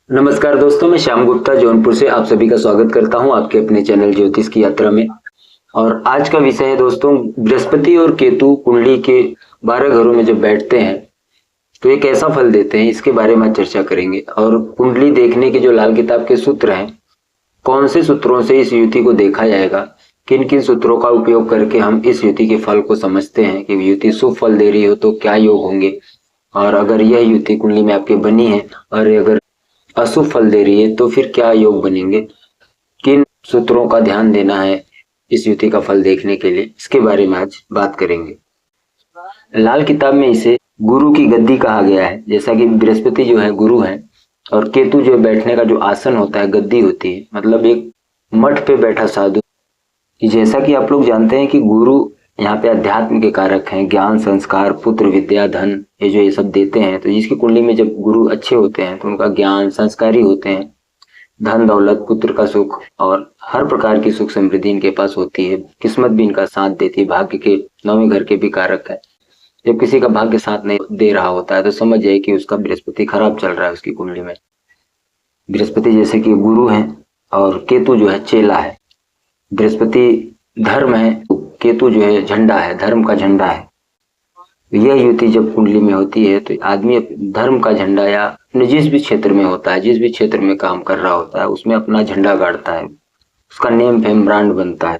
नमस्कार दोस्तों, मैं श्याम गुप्ता जौनपुर से आप सभी का स्वागत करता हूं आपके अपने चैनल ज्योतिष की यात्रा में। और आज का विषय है दोस्तों, बृहस्पति और केतु कुंडली के 12 घरों में जब बैठते हैं तो ये कैसा फल देते हैं, इसके बारे में आज चर्चा करेंगे। और कुंडली देखने के जो लाल किताब के सूत्र हैं, कौन से सूत्रों से इस युति को देखा जाएगा, किन किन सूत्रों का उपयोग करके हम इस युति के फल को समझते हैं कि युति शुभ फल दे रही हो तो क्या योग होंगे, और अगर यह युति कुंडली में आपके बनी है और अगर अशुभ फल दे रही है तो फिर क्या योग बनेंगे, किन सूत्रों का ध्यान देना है इस युति का फल देखने के लिए, इसके बारे में आज बात करेंगे। लाल किताब में इसे गुरु की गद्दी कहा गया है। जैसा कि बृहस्पति जो है गुरु है और केतु जो बैठने का जो आसन होता है गद्दी होती है, मतलब एक मठ पे बैठा साधु। जैसा कि आप लोग जानते हैं कि गुरु यहाँ पे अध्यात्म के कारक हैं, ज्ञान, संस्कार, पुत्र, विद्या, धन, ये सब देते हैं। तो जिसकी कुंडली में जब गुरु अच्छे होते हैं तो उनका ज्ञान, संस्कारी होते हैं, धन दौलत, पुत्र का सुख और हर प्रकार की सुख समृद्धि इनके पास होती है। किस्मत भी इनका साथ देती है, भाग्य के 9वें घर के भी कारक है। जब किसी का भाग्य साथ नहीं दे रहा होता है तो समझ जाए कि उसका बृहस्पति खराब चल रहा है उसकी कुंडली में। बृहस्पति जैसे कि गुरु है और केतु जो है चेला है। बृहस्पति धर्म है, केतु जो है झंडा है, धर्म का झंडा है। यह युति जब कुंडली में होती है तो आदमी धर्म का झंडा या अपने जिस भी क्षेत्र में होता है, जिस भी क्षेत्र में काम कर रहा होता है, उसमें अपना झंडा गाड़ता है, उसका नेम फेम ब्रांड बनता है।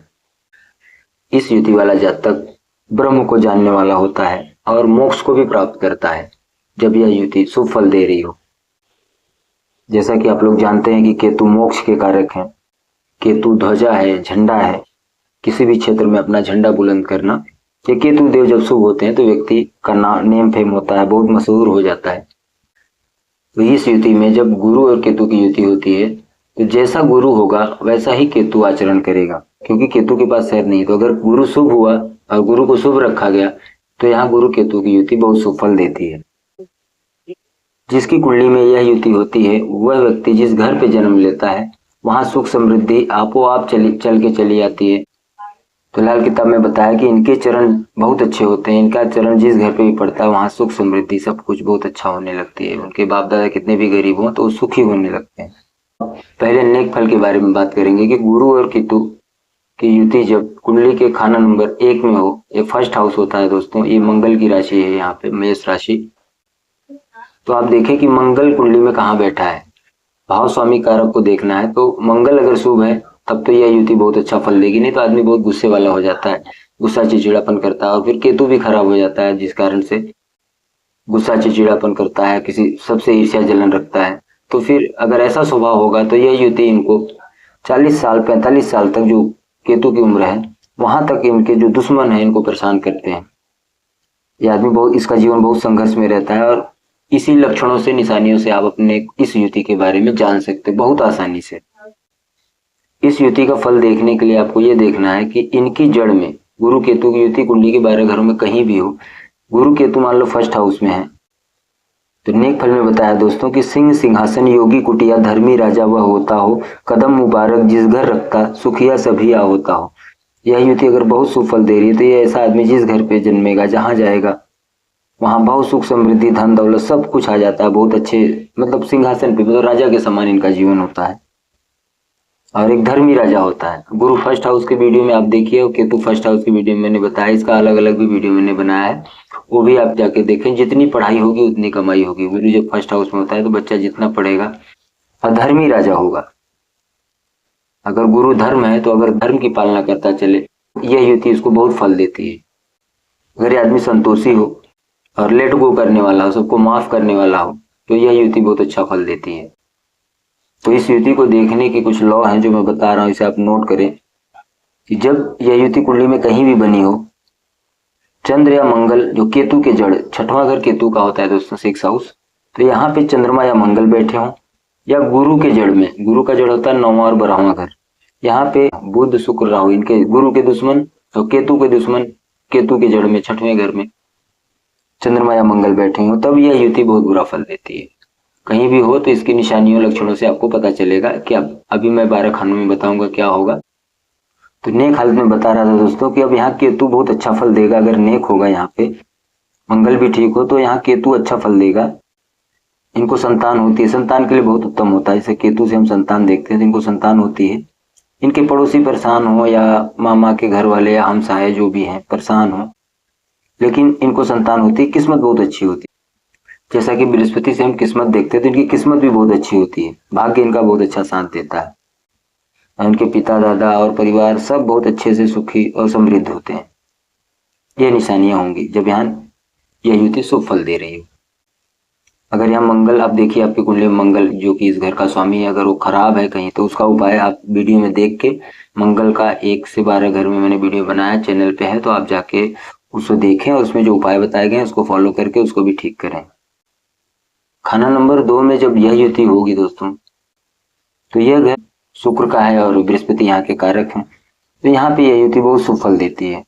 इस युति वाला जातक ब्रह्म को जानने वाला होता है और मोक्ष को भी प्राप्त करता है जब यह युति शुभ फल दे रही हो। जैसा कि आप लोग जानते हैं कि केतु मोक्ष के कारक हैं, केतु ध्वजा है, झंडा है, किसी भी क्षेत्र में अपना झंडा बुलंद करना। ये केतु देव जब शुभ होते हैं तो व्यक्ति का नेम फेम होता है, बहुत मशहूर हो जाता है। तो इस युति में जब गुरु और केतु की युति होती है तो जैसा गुरु होगा वैसा ही केतु आचरण करेगा, क्योंकि केतु के पास शहर नहीं। तो अगर गुरु शुभ हुआ और गुरु को शुभ रखा गया तो यहाँ गुरु केतु की युति बहुत शुभ फल देती है। जिसकी कुंडली में यह युति होती है वह व्यक्ति जिस घर पे जन्म लेता है वहां सुख समृद्धि आपो आप चल के चली आती है। तो लाल किताब में बताया कि इनके चरण बहुत अच्छे होते हैं, इनका चरण जिस घर पे भी पड़ता है वहां सुख समृद्धि सब कुछ बहुत अच्छा होने लगती है। उनके बाप दादा कितने भी गरीब हों तो सुखी होने लगते हैं। पहले नेक फल के बारे में बात करेंगे कि गुरु और केतु की युति जब कुंडली के खाना नंबर 1 में हो, ये फर्स्ट हाउस होता है दोस्तों, ये मंगल की राशि है, यहाँ पे मेष राशि। तो आप देखें कि मंगल कुंडली में कहाँ बैठा है, भाव स्वामी कारक को देखना है। तो मंगल अगर शुभ है तब तो यह युति बहुत अच्छा फल देगी, नहीं तो आदमी बहुत गुस्से वाला हो जाता है, गुस्सा चिड़चिड़ापन करता है। और फिर केतु भी खराब हो जाता है जिस कारण से गुस्सा चिड़चिड़ापन करता है, किसी सबसे ईर्ष्या जलन रखता है। तो फिर अगर ऐसा स्वभाव होगा तो यह युति इनको 40 साल 45 साल तक जो केतु की उम्र है वहां तक इनके जो दुश्मन है इनको परेशान करते हैं। यह आदमी बहुत, इसका जीवन बहुत संघर्ष में रहता है। और इसी लक्षणों से, निशानियों से आप अपने इस युति के बारे में जान सकते हैं बहुत आसानी से। इस युति का फल देखने के लिए आपको यह देखना है कि इनकी जड़ में गुरु केतु की युति कुंडली के 12 घरों में कहीं भी हो, गुरु केतु मान लो फर्स्ट हाउस में है, तो नेक फल में बताया दोस्तों कि सिंह सिंहासन योगी कुटिया धर्मी राजा वह होता हो, कदम मुबारक जिस घर रखता सुखिया सभी आ होता हो। यह युति अगर बहुत शुभ फल दे रही है तो ये ऐसा आदमी जिस घर पे जन्मेगा, जहां जाएगा वहां बहुत सुख समृद्धि, धन दौलत सब कुछ आ जाता है। बहुत अच्छे, मतलब सिंहासन पे, मतलब राजा के समान इनका जीवन होता है और एक धर्मी राजा होता है। गुरु फर्स्ट हाउस के वीडियो में आप देखिए और केतु फर्स्ट हाउस की वीडियो में मैंने बताया, इसका अलग अलग भी वीडियो मैंने बनाया है, वो भी आप जाके देखें। जितनी पढ़ाई होगी उतनी कमाई होगी। गुरु जब फर्स्ट हाउस में होता है तो बच्चा जितना पढ़ेगा और धर्मी राजा होगा। अगर गुरु धर्म है तो अगर धर्म की पालना करता चले, यह युति उसको बहुत फल देती है। अगर ये आदमी संतोषी हो और लेट गो करने वाला हो, सबको माफ करने वाला हो, तो यह युति बहुत अच्छा फल देती है। तो इस युति को देखने के कुछ लॉ हैं जो मैं बता रहा हूं, इसे आप नोट करें कि जब यह युति कुंडली में कहीं भी बनी हो, चंद्र या मंगल जो केतु के जड़, 6वां घर केतु का होता है दोस्तों, 6 हाउस, तो यहाँ पे चंद्रमा या मंगल बैठे हों, या गुरु के जड़ में, गुरु का जड़ होता है 9वां और 12वां घर, यहाँ पे बुध शुक्र राहु, इनके गुरु के दुश्मन और केतु के दुश्मन, केतु के जड़ में 6वें घर में चंद्रमा या मंगल बैठे हो, तब यह युति बहुत बुरा फल देती है। कहीं भी हो तो इसकी निशानियों लक्षणों से आपको पता चलेगा कि अब अभी मैं 12 खानों में बताऊंगा क्या होगा। तो नेक हालत में बता रहा था दोस्तों कि अब यहाँ केतु बहुत अच्छा फल देगा। अगर नेक होगा, यहाँ पे मंगल भी ठीक हो तो यहाँ केतु अच्छा फल देगा। इनको संतान होती है, संतान के लिए बहुत उत्तम होता है। जैसे केतु से हम संतान देखते हैं तो इनको संतान होती है। इनके पड़ोसी परेशान हो या मामा के घर वाले या हमसाये जो भी हैं परेशान हो, लेकिन इनको संतान होती है, किस्मत बहुत अच्छी होती है। जैसा कि बृहस्पति से हम किस्मत देखते हैं तो इनकी किस्मत भी बहुत अच्छी होती है, भाग्य इनका बहुत अच्छा साथ देता है। उनके पिता दादा और परिवार सब बहुत अच्छे से सुखी और समृद्ध होते हैं। ये निशानियां होंगी जब यहाँ यह युति शुभ फल दे रही हो। अगर यहाँ मंगल, आप देखिए आपकी कुंडली में मंगल जो कि इस घर का स्वामी है, अगर वो खराब है कहीं तो उसका उपाय आप वीडियो में देख के, मंगल का 1 से 12 घर में मैंने वीडियो बनाया, चैनल पे है, तो आप जाके उसको देखें और उसमें जो उपाय बताए गए उसको फॉलो करके उसको भी ठीक करें। खाना नंबर 2 में जब यह युति होगी दोस्तों, तो यह घर शुक्र का है और बृहस्पति यहाँ के कारक हैं, तो यहाँ पे यह युति बहुत शुभ फल देती है।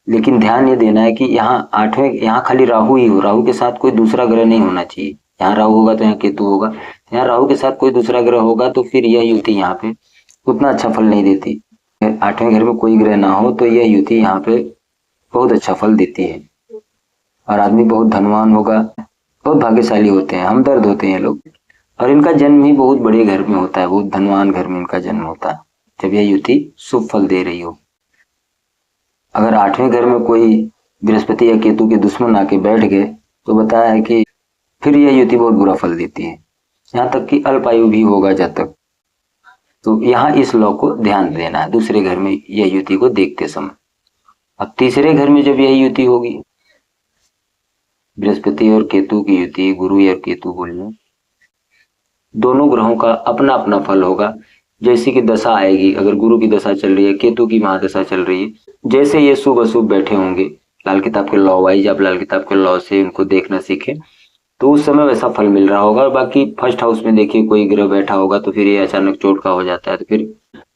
लेकिन ध्यान ये देना है कि यहाँ 8वें, यहाँ खाली राहु ही हो, राहु के साथ कोई दूसरा ग्रह नहीं होना चाहिए। यहाँ राहु होगा तो यहाँ केतु होगा, यहाँ राहु के साथ कोई दूसरा ग्रह होगा तो फिर यह युति यहाँ पे उतना अच्छा फल नहीं देती। 8वें घर में कोई ग्रह ना हो तो यह युति यहाँ पे बहुत अच्छा फल देती है और आदमी बहुत धनवान होगा, बहुत भाग्यशाली होते हैं, हमदर्द होते हैं लोग। और इनका जन्म ही बहुत बड़े घर में होता है, बहुत धनवान घर में इनका जन्म होता है जब यह युति शुभ फल दे रही हो। अगर 8वें घर में कोई बृहस्पति या केतु के दुश्मन आके बैठ गए तो बताया है कि फिर यह युति बहुत बुरा फल देती है, यहाँ तक कि अल्पायु भी होगा जब तक। तो यहाँ इस लॉ को ध्यान देना है दूसरे घर में यह युति को देखते समय। अब तीसरे घर में जब यह युति होगी, बृहस्पति और केतु की युति, गुरु या केतु बोलिए, दोनों ग्रहों का अपना अपना फल होगा। जैसे कि दशा आएगी, अगर गुरु की दशा चल रही है, केतु की महादशा चल रही है, जैसे ये शुभ अशुभ बैठे होंगे लाल किताब के लॉ वाइज, आप लाल किताब के लॉ से उनको देखना सीखें तो उस समय वैसा फल मिल रहा होगा। और बाकी फर्स्ट हाउस में देखिए कोई ग्रह बैठा होगा तो फिर ये अचानक चोट का हो जाता है तो फिर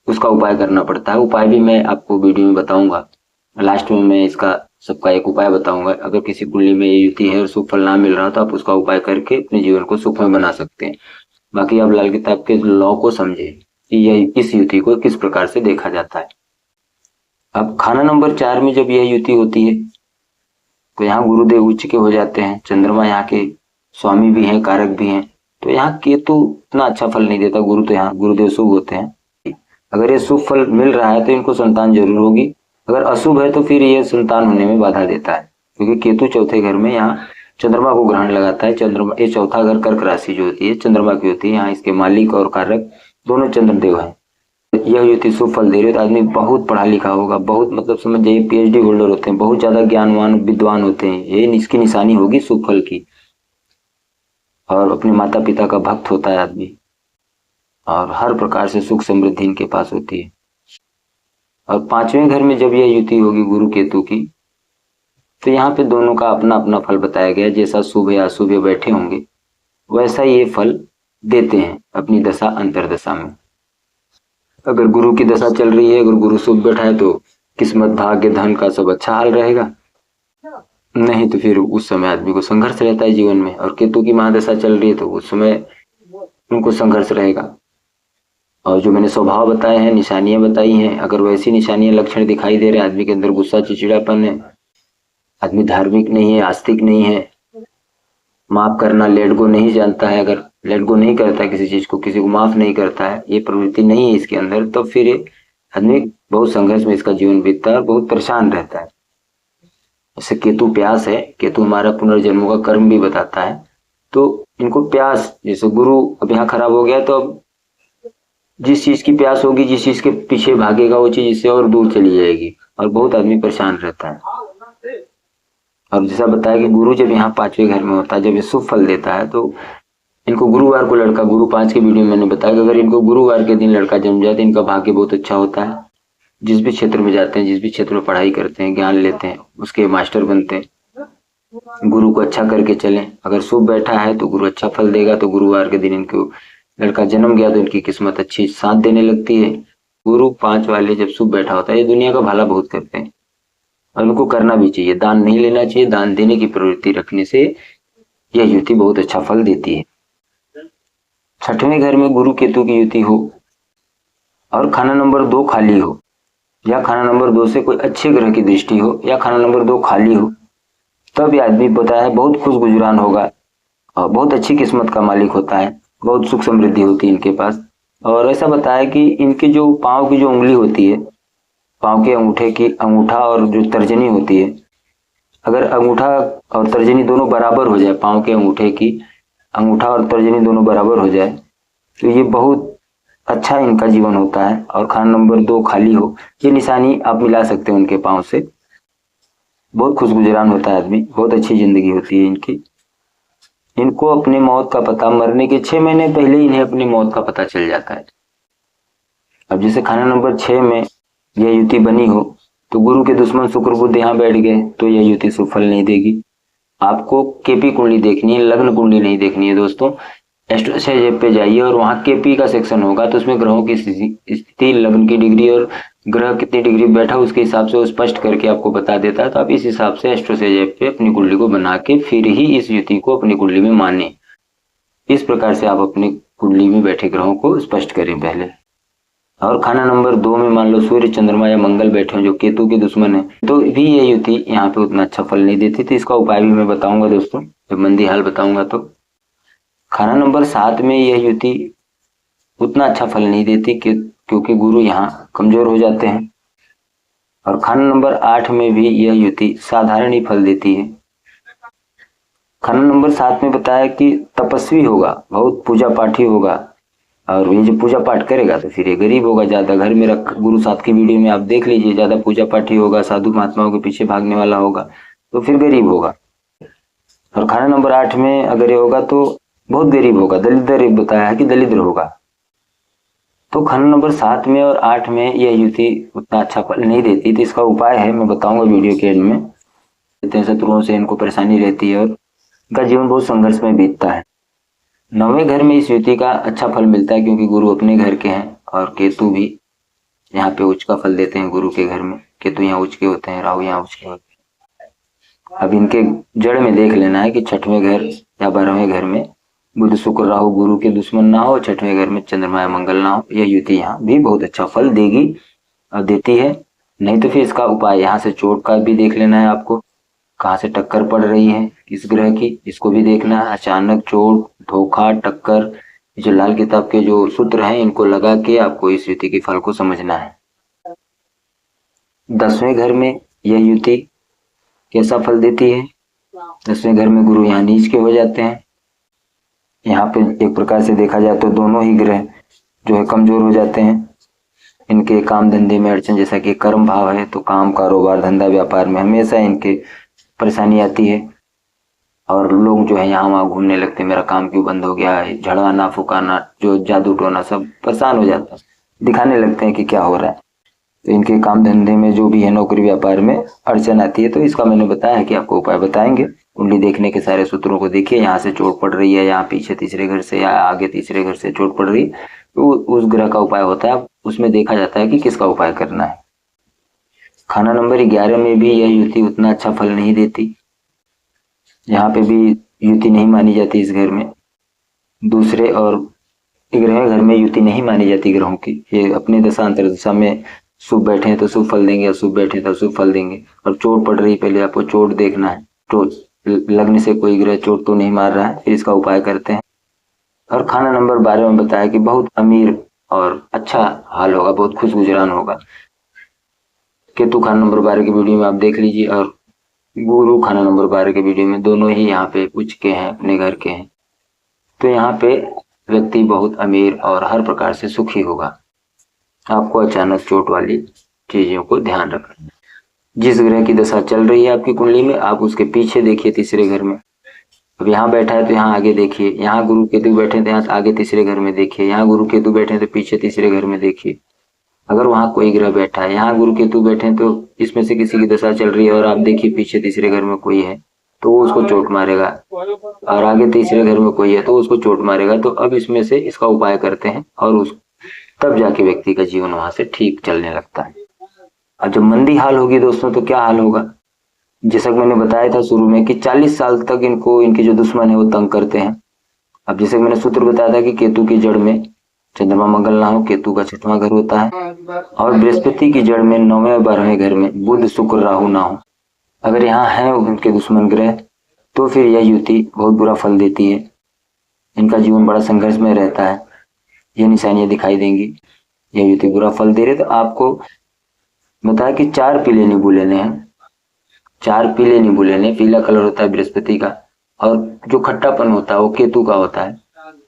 उसका उपाय करना पड़ता है। उपाय भी मैं आपको वीडियो में बताऊंगा, लास्ट में मैं इसका सबका एक उपाय बताऊंगा। अगर किसी कुंडली में ये युति है और शुभ फल ना मिल रहा तो आप उसका उपाय करके अपने जीवन को सुखमय बना सकते हैं। बाकी आप लाल किताब के लॉ को समझे कि यह इस युति को किस प्रकार से देखा जाता है। अब खाना नंबर 4 में जब यह युति होती है तो यहाँ गुरुदेव उच्च के हो जाते हैं, चंद्रमा यहाँ के स्वामी भी हैं, कारक भी हैं, तो यहाँ केतु इतना अच्छा फल नहीं देता। गुरु तो यहाँ गुरुदेव शुभ होते हैं। अगर ये शुभ फल मिल रहा है तो इनको संतान जरूर होगी, अगर अशुभ है तो फिर ये संतान होने में बाधा देता है, क्योंकि केतु चौथे घर में यहाँ चंद्रमा को ग्रहण लगाता है। चंद्रमा, ये चौथा घर कर्क राशि जो होती है चंद्रमा की होती है, यहाँ इसके मालिक और कारक दोनों चंद्रदेव हैं। यह युति शुभ फल दे रही है तो आदमी बहुत पढ़ा लिखा होगा, बहुत मतलब समझ जाइए PhD होल्डर होते हैं, बहुत ज्यादा ज्ञानवान विद्वान होते हैं, ये इसकी निशानी होगी शुभ फल की। और अपने माता पिता का भक्त होता है आदमी और हर प्रकार से सुख समृद्धि इनके पास होती है। और 5वें घर में जब यह युति होगी गुरु केतु की, तो यहाँ पे दोनों का अपना अपना फल बताया गया। जैसा शुभ या अशुभ बैठे होंगे वैसा ये फल देते हैं अपनी दशा अंतरदशा में। अगर गुरु की दशा चल रही है, अगर गुरु शुभ बैठा है तो किस्मत, भाग्य, धन का सब अच्छा हाल रहेगा, नहीं तो फिर उस समय आदमी को संघर्ष रहता है जीवन में। और केतु की महादशा चल रही है तो उस समय उनको संघर्ष रहेगा। और जो मैंने स्वभाव बताए हैं, निशानियां बताई हैं, अगर वैसी निशानियां लक्षण दिखाई दे रहे हैं, आदमी के अंदर गुस्सा, चिड़चिड़ापन है, आदमी धार्मिक नहीं है, आस्तिक नहीं है, माफ करना, लेट गो नहीं जानता है, अगर लेट गो नहीं करता है किसी चीज को, किसी को माफ नहीं करता है, ये प्रवृत्ति नहीं है इसके अंदर, तो फिर ये आदमी बहुत संघर्ष में इसका जीवन बीतता है और बहुत परेशान रहता है। जैसे केतु प्यास है, केतु हमारा पुनर्जन्मों का कर्म भी बताता है, तो इनको प्यास, जैसे गुरु अब यहाँ खराब हो गया तो अब जिस चीज की प्यास होगी, जिस चीज के पीछे भागेगा वो चीज इससे और दूर चली जाएगी और बहुत आदमी परेशान रहता है। और जैसा बताया कि गुरु जब यहाँ 5वें घर में होता है, जब ये शुभ फल देता है तो इनको गुरुवार को लड़का, गुरु 5 के वीडियो में मैंने बताया कि अगर इनको गुरुवार के दिन लड़का जन्म जाए तो इनका भाग्य बहुत अच्छा होता है। जिस भी क्षेत्र में जाते हैं, जिस भी क्षेत्र में पढ़ाई करते हैं, ज्ञान लेते हैं, उसके मास्टर बनते हैं। गुरु को अच्छा करके चलें, अगर शुभ बैठा है तो गुरु अच्छा फल देगा, तो गुरुवार के दिन इनको लड़का जन्म गया तो इनकी किस्मत अच्छी साथ देने लगती है। गुरु 5 वाले जब शुभ बैठा होता है, ये दुनिया का भला बहुत करते हैं और उनको करना भी चाहिए, दान नहीं लेना चाहिए, दान देने की प्रवृत्ति रखने से यह युति बहुत अच्छा फल देती है। 6वें घर में गुरु केतु की युति हो और खाना नंबर 2 खाली हो, या खाना नंबर 2 से कोई अच्छे ग्रह की दृष्टि हो, या खाना नंबर 2 खाली हो, तब यह आदमी पता है बहुत खुश गुजरान होगा बहुत अच्छी किस्मत का मालिक होता है, बहुत सुख समृद्धि होती है इनके पास। और ऐसा बताया कि इनके जो पाँव की जो उंगली होती है, पाँव के अंगूठे की अंगूठा और जो तर्जनी होती है, अगर अंगूठा और तर्जनी दोनों बराबर हो जाए, पाँव के अंगूठे की अंगूठा और तर्जनी दोनों बराबर हो जाए तो ये बहुत अच्छा इनका जीवन होता है। और खाना नंबर 2 खाली हो, ये निशानी आप मिला सकते हैं उनके पाँव से। बहुत खुश गुजरान होता है आदमी, बहुत अच्छी जिंदगी होती है इनकी। इनको अपनी मौत का पता मरने के 6 महीने पहले इन्हें अपनी मौत का पता चल जाता है। अब जैसे खाना नंबर 6 में यह युति बनी हो तो गुरु के दुश्मन शुक्र बुध यहाँ बैठ गए तो यह युति सुफल नहीं देगी। आपको केपी कुंडली देखनी है, लग्न कुंडली नहीं देखनी है दोस्तों। एस्ट्रो पे जाइए और वहाँ केपी का सेक्शन होगा तो उसमें ग्रहों की स्थिति, लग्न की डिग्री और ग्रह कितनी डिग्री बैठा उसके हिसाब से वो स्पष्ट करके आपको बता देता है। तो आप इस हिसाब से एस्ट्रो पे अपनी कुंडली को बना के फिर ही इस युति को अपनी कुंडली में माने। इस प्रकार से आप अपनी कुंडली में बैठे ग्रहों को स्पष्ट करें पहले। और खाना नंबर 2 में मान लो सूर्य, चंद्रमा या मंगल बैठे हो जो केतु के दुश्मन है तो भी ये युति यहाँ पे उतना अच्छा फल नहीं देती थी। इसका उपाय भी मैं बताऊंगा दोस्तों, जब मंदी हाल बताऊंगा तो। खाना नंबर 7 में यह युति उतना अच्छा फल नहीं देती क्योंकि गुरु यहाँ कमजोर हो जाते हैं। और खाना नंबर 8 में भी यह युति साधारण ही फल देती है। खाना नंबर 7 में बताया कि तपस्वी होगा, बहुत पूजा पाठी होगा, और ये जो पूजा पाठ करेगा तो फिर ये गरीब होगा ज्यादा। घर में रख, गुरु 7 की वीडियो में आप देख लीजिए, ज्यादा पूजा पाठी होगा, साधु महात्माओं के पीछे भागने वाला होगा तो फिर गरीब होगा। और खाना नंबर 8 में अगर ये होगा तो बहुत गरीब होगा, दलिद्र बताया है कि दलिद्र होगा। तो खाना नंबर 7 में और 8 में यह युति उतना अच्छा फल नहीं देती। तो इसका उपाय है, मैं बताऊंगा वीडियो के एंड में। शत्रुओं से इनको परेशानी रहती है और इनका जीवन बहुत संघर्ष में बीतता है। 9वें घर में इस युति का अच्छा फल मिलता है क्योंकि गुरु अपने घर के हैं और केतु भी यहाँ पे उच्च का फल देते हैं गुरु के घर में। केतु यहाँ उच्च के होते हैं, राहु यहाँ उच्च के होते हैं। अब इनके जड़ में देख लेना है कि 6वें घर या 12वें घर में बुध शुक्र राहु गुरु के दुश्मन ना हो, 6वें घर में चंद्रमा या मंगल ना हो, यह युति यहाँ भी बहुत अच्छा फल देगी और देती है। नहीं तो फिर इसका उपाय यहाँ से चोट का भी देख लेना है आपको, कहाँ से टक्कर पड़ रही है किस ग्रह की, इसको भी देखना है। अचानक चोट, धोखा, टक्कर, जो लाल किताब के जो सूत्र हैं इनको लगा के आपको इस युति के फल को समझना है। 10वें घर में यह युति कैसा फल देती है? 10वें घर में गुरु यहाँ नीच के हो जाते हैं। यहाँ पे एक प्रकार से देखा जाए तो दोनों ही ग्रह जो है कमजोर हो जाते हैं। इनके काम धंधे में अड़चन, जैसा कि कर्म भाव है तो काम, कारोबार, धंधा, व्यापार में हमेशा इनके परेशानी आती है। और लोग जो है यहाँ वहाँ घूमने लगते, मेरा काम क्यों बंद हो गया है, झड़वाना फुकाना, जो जादू टोना, सब परेशान हो जाता है, दिखाने लगते हैं कि क्या हो रहा है। तो इनके काम धंधे में जो भी है, नौकरी व्यापार में अड़चन आती है। तो इसका मैंने बताया कि आपको उपाय बताएंगे। कुंडली देखने के सारे सूत्रों को देखिए, यहाँ से चोट पड़ रही है, यहाँ पीछे तीसरे घर से या आगे तीसरे घर से चोट पड़ रही है तो उस ग्रह का उपाय होता है। उसमें देखा जाता है कि किसका उपाय करना है। खाना नंबर 11 में भी यह युति उतना अच्छा फल नहीं देती। यहाँ पे भी युति नहीं मानी जाती इस घर में। दूसरे और ग्रह घर में युति नहीं मानी जाती ग्रहों की। ये अपने दशा अंतर दशा में शुभ बैठे तो शुभ फल देंगे, अशुभ बैठे तो अशुभ फल देंगे। और चोट पड़ रही, पहले आपको चोट देखना है, चोट लगने से कोई ग्रह चोट तो नहीं मार रहा है, फिर इसका उपाय करते हैं। और खाना नंबर 12 में बताया कि बहुत अमीर और अच्छा हाल होगा, बहुत खुश गुजरान होगा। केतु खाना नंबर 12 की वीडियो में आप देख लीजिए और गुरु खाना नंबर 12 के वीडियो में, दोनों ही यहाँ पे उच्च के हैं, अपने घर के हैं। तो यहाँ पे व्यक्ति बहुत अमीर और हर प्रकार से सुखी होगा। आपको अचानक चोट वाली चीजों को ध्यान रखना। जिस ग्रह की दशा चल रही है आपकी कुंडली में, आप उसके पीछे देखिए तीसरे घर में। अब यहाँ बैठा है तो यहाँ आगे देखिए, यहाँ गुरु केतु बैठे तो यहाँ आगे तीसरे घर में देखिए, यहाँ गुरु केतु बैठे तो पीछे तीसरे घर में देखिए। अगर वहां कोई ग्रह बैठा है, यहाँ गुरु केतु बैठे हैं तो इसमें से किसी की दशा चल रही है और आप देखिए पीछे तीसरे घर में कोई है तो वो उसको चोट मारेगा, और आगे तीसरे घर में कोई है तो उसको चोट मारेगा। तो अब इसमें से इसका उपाय करते हैं और उस तब जाके व्यक्ति का जीवन वहां से ठीक चलने लगता है। और जब मंदी हाल होगी दोस्तों तो क्या हाल होगा? जैसा मैंने बताया था शुरू में कि 40 साल तक इनको इनके जो दुश्मन है वो तंग करते हैं। अब जैसे मैंने सूत्र बताया था कि केतु की जड़ में चंद्रमा मंगल ना हो, केतु का 6वां घर होता है। और बृहस्पति की जड़ में 9वें और 12वें घर में बुध शुक्र राहु ना हो। अगर यहाँ है उनके दुश्मन ग्रह तो फिर यह युति बहुत बुरा फल देती है। इनका जीवन बड़ा संघर्ष में रहता है। ये निशानियां दिखाई देंगी, यह युति बुरा फल दे रहे। तो आपको बताया कि 4 पीले नींबू लेने हैं। 4 पीले नींबू लेने, पीला कलर होता है बृहस्पति का, और जो खट्टापन होता है वो केतु का होता है।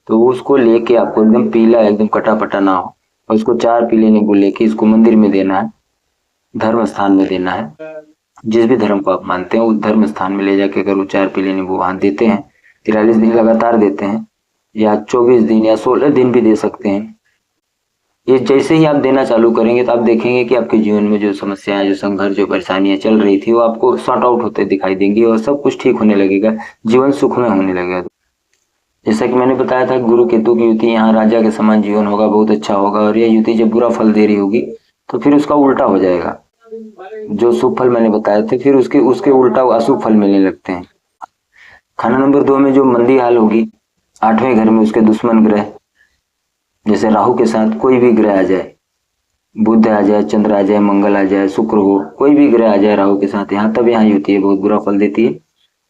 तो उसको लेके आपको एकदम पीला, एकदम कटापटा ना हो, और उसको 4 पीले नींबू लेके इसको मंदिर में देना है, धर्म स्थान में देना है। जिस भी धर्म को आप मानते हैं उस धर्म स्थान में ले जाके अगर वो 4 पीले नींबू वहां देते हैं, 43 दिन लगातार देते हैं, या 24 दिन या 16 दिन भी दे सकते हैं। ये जैसे ही आप देना चालू करेंगे तो आप देखेंगे कि आपके जीवन में जो समस्याएं, जो संघर्ष, जो परेशानियां चल रही थी वो आपको सॉर्ट आउट होते दिखाई देंगी और सब कुछ ठीक होने लगेगा, जीवन सुखमय होने लगेगा। जैसा कि मैंने बताया था, गुरु केतु की युति यहाँ राजा के समान जीवन होगा, बहुत अच्छा होगा। और यह युति जब बुरा फल दे रही होगी तो फिर उसका उल्टा हो जाएगा। जो शुभ फल मैंने बताए थे फिर उसके उसके उल्टा अशुभ फल मिलने लगते हैं। खाना नंबर 2 में जो मंदी हाल होगी, 8वें घर में उसके दुश्मन ग्रह, जैसे राहु के साथ कोई भी ग्रह आ जाए, बुध आ जाए, चंद्र आ जाए, मंगल आ जाए, शुक्र हो, कोई भी ग्रह आ जाए राहु के साथ यहाँ, तब यहाँ युति है बहुत बुरा फल देती है।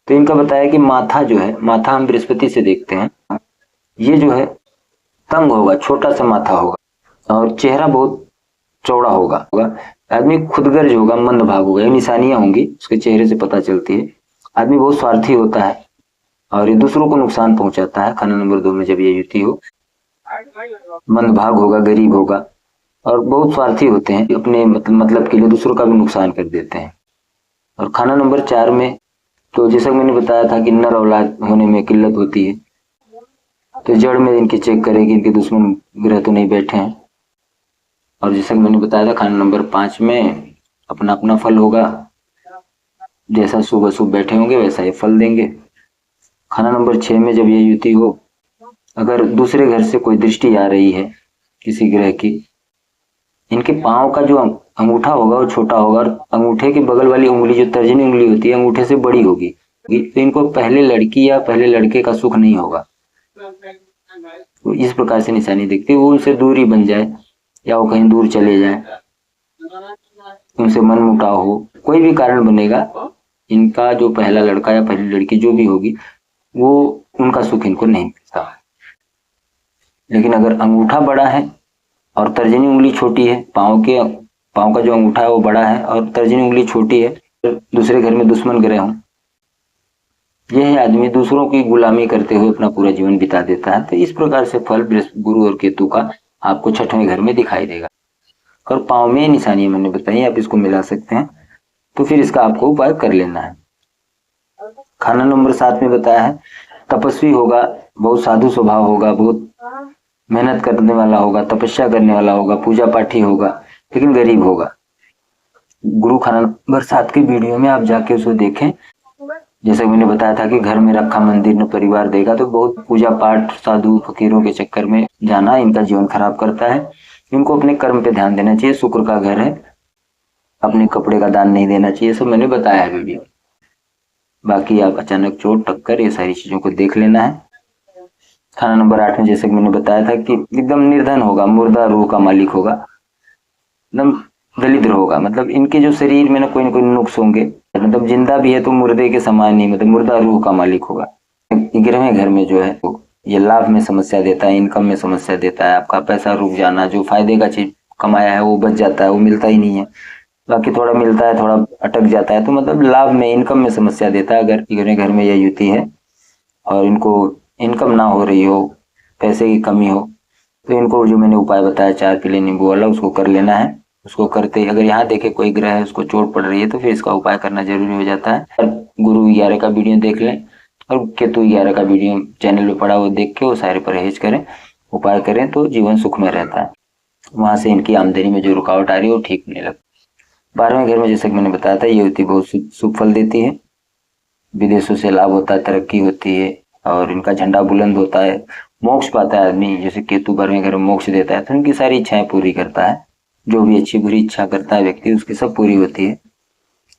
तो इनका बताया कि माथा जो है, माथा हम बृहस्पति से देखते हैं, ये जो है तंग होगा, छोटा सा माथा होगा और चेहरा बहुत चौड़ा होगा। आदमी खुदगर्ज होगा, मंद भाग होगा, ये निशानियां होंगी, उसके चेहरे से पता चलती है। आदमी बहुत स्वार्थी होता है और ये दूसरों को नुकसान पहुंचाता है। खाना नंबर 2 में जब ये युति हो, मंद भाग होगा, गरीब होगा और बहुत स्वार्थी होते हैं, अपने मतलब के लिए दूसरों का भी नुकसान कर देते हैं। और खाना नंबर 4 में तो जैसा मैंने बताया था कि नर औलाद होने में किल्लत होती है, तो जड़ में इनकी चेक करेगी, इनके दुश्मन ग्रह तो नहीं बैठे हैं। और जैसा कि मैंने बताया था, खाना नंबर 5 में अपना अपना फल होगा, जैसा शुभ अशुभ बैठे होंगे वैसा ही फल देंगे। खाना नंबर 6 में जब ये युति हो, अगर दूसरे घर से कोई दृष्टि आ रही है किसी ग्रह की, इनके पांव का जो अंगूठा होगा वो छोटा होगा और अंगूठे के बगल वाली उंगली जो तर्जनी उंगली होती है अंगूठे से बड़ी होगी, तो इनको पहले लड़की या पहले लड़के का सुख नहीं होगा। तो इस प्रकार से निशानी दिखती है, वो उनसे दूरी बन जाए या वो कहीं दूर चले जाए, उनसे मन मुटाव हो, कोई भी कारण बनेगा, इनका जो पहला लड़का या पहली लड़की जो भी होगी वो उनका सुख इनको नहीं मिलता। लेकिन अगर अंगूठा बड़ा है और तर्जनी उंगली छोटी है, पाँव का जो अंगूठा है वो बड़ा है और तर्जनी उंगली छोटी है, दूसरे घर में दुश्मन ग्रह हों, यह आदमी दूसरों की गुलामी करते हुए अपना पूरा जीवन बिता देता है। तो इस प्रकार से फल गुरु और केतु का आपको 6वें घर में दिखाई देगा। और पाँव में निशानियां मैंने बताई, आप इसको मिला सकते हैं, तो फिर इसका आपको उपाय कर लेना है। खाना नंबर 7 में बताया है, तपस्वी होगा, बहुत साधु स्वभाव होगा, बहुत मेहनत करने वाला होगा, तपस्या करने वाला होगा, पूजा पाठी होगा, लेकिन गरीब होगा। गुरु खाना नंबर 7 के वीडियो में आप जाके उसको देखें। जैसे मैंने बताया था कि घर में रखा मंदिर न परिवार देगा, तो बहुत पूजा पाठ, साधु फकीरों के चक्कर में जाना इनका जीवन खराब करता है। इनको अपने कर्म पे ध्यान देना चाहिए, शुक्र का घर है, अपने कपड़े का दान नहीं देना चाहिए, सब मैंने बताया है वीडियो। बाकी आप अचानक चोट, टक्कर, ये सारी चीजों को देख लेना है। खाना नंबर 8 में जैसे कि मैंने बताया था कि एकदम निर्धन होगा, मुर्दा रूह का मालिक होगा, एकदम दरिद्र होगा, मतलब इनके जो शरीर में ना कोई नुक्स होंगे, मतलब जिंदा भी है तो मुर्दे के समान ही, मतलब मुर्दा रूह का मालिक होगा। 11वें घर में जो है तो ये लाभ में समस्या देता है, इनकम में समस्या देता है, आपका पैसा रुक जाना, जो फायदे का चीज कमाया है वो बच जाता है, वो मिलता ही नहीं है, बाकी थोड़ा मिलता है, थोड़ा अटक जाता है, तो मतलब लाभ में, इनकम में समस्या देता है। अगर 11वें घर में यह युति है और इनको इनकम ना हो रही हो, पैसे की कमी हो, तो इनको जो मैंने उपाय बताया 4 पीले नींबू वाला, उसको कर लेना है। उसको करते ही अगर यहाँ देखे कोई ग्रह है उसको चोट पड़ रही है तो फिर इसका उपाय करना जरूरी हो जाता है। गुरु 11 का वीडियो देख लें और केतु 11 का वीडियो चैनल में पड़ा वो देख के वो सारे परहेज करें, उपाय करें, तो जीवन सुख में रहता है। वहां से इनकी आमदनी में जो रुकावट आ रही है वो ठीक होने लगती। 12वें घर में जैसे कि मैंने बताया था, ये युति बहुत शुभ फल देती है, विदेशों से लाभ होता है, तरक्की होती है और इनका झंडा बुलंद होता है, मोक्ष पाता है आदमी। जैसे केतु 12वें घर में मोक्ष देता है तो उनकी सारी इच्छाएं पूरी करता है, जो भी अच्छी बुरी इच्छा करता है व्यक्ति उसकी सब पूरी होती है।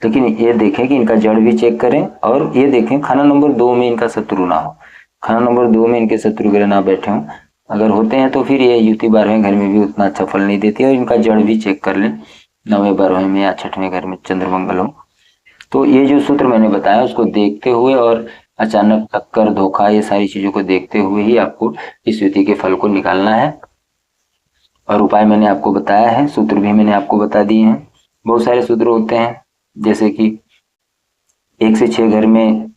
लेकिन ये देखें कि इनका जड़ भी चेक करें और ये देखें खाना नंबर 2 में इनका शत्रु ना हो, खाना नंबर 2 में इनके शत्रु ग्रह ना बैठे हों। अगर होते हैं तो फिर ये युति 12वें घर में भी उतना अच्छा फल नहीं देती है। और इनका जड़ भी चेक कर लें, 9वें 12वें में या 6वें घर में चंद्र मंगल हो। तो ये जो सूत्र मैंने बताया उसको देखते हुए और अचानक टक्कर, धोखा, ये सारी चीजों को देखते हुए ही आपको इस युति के फल को निकालना है। और उपाय मैंने आपको बताया है, सूत्र भी मैंने आपको बता दिए हैं। बहुत सारे सूत्र होते हैं, जैसे कि 1 से 6 घर में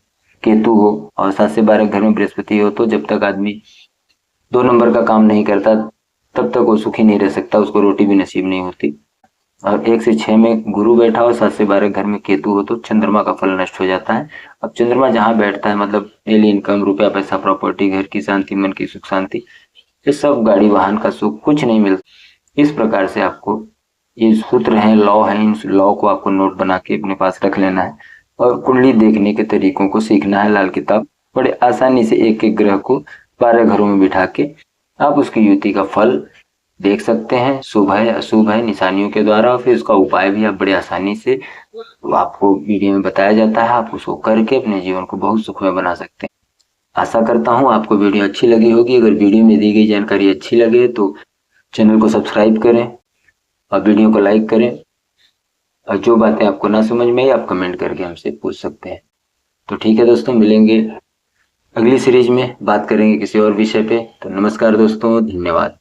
केतु हो और 7 से 12 घर में बृहस्पति हो, तो जब तक आदमी 2 नंबर का काम नहीं करता तब तक वो सुखी नहीं रह सकता, उसको रोटी भी नसीब नहीं होती। और 1 से 6 में गुरु बैठा और 7 से 12 घर में केतु हो तो चंद्रमा का फल नष्ट हो जाता है। अब चंद्रमा जहाँ बैठता है मतलब डेली इनकम, रुपया पैसा, प्रॉपर्टी, घर की शांति, मन की सुख शांति, ये सब, गाड़ी वाहन का सुख, कुछ नहीं मिलता। इस प्रकार से आपको ये सूत्र है, लॉ है, इन लॉ को आपको नोट बना के अपने पास रख लेना है और कुंडली देखने के तरीकों को सीखना है। लाल किताब बड़े आसानी से एक एक ग्रह को 12 घरों में बिठा के आप उसकी युति का फल देख सकते हैं, शुभ है अशुभ है, निशानियों के द्वारा। और फिर उसका उपाय भी आप बड़े आसानी से आपको वीडियो में बताया जाता है, आप उसको करके अपने जीवन को बहुत सुखमय बना सकते हैं। आशा करता हूँ आपको वीडियो अच्छी लगी होगी। अगर वीडियो में दी गई जानकारी अच्छी लगे तो चैनल को सब्सक्राइब करें और वीडियो को लाइक करें। और जो बातें आपको ना समझ में आई आप कमेंट करके हमसे पूछ सकते हैं। तो ठीक है दोस्तों, मिलेंगे अगली सीरीज में, बात करेंगे किसी और विषय पे। तो नमस्कार दोस्तों, धन्यवाद।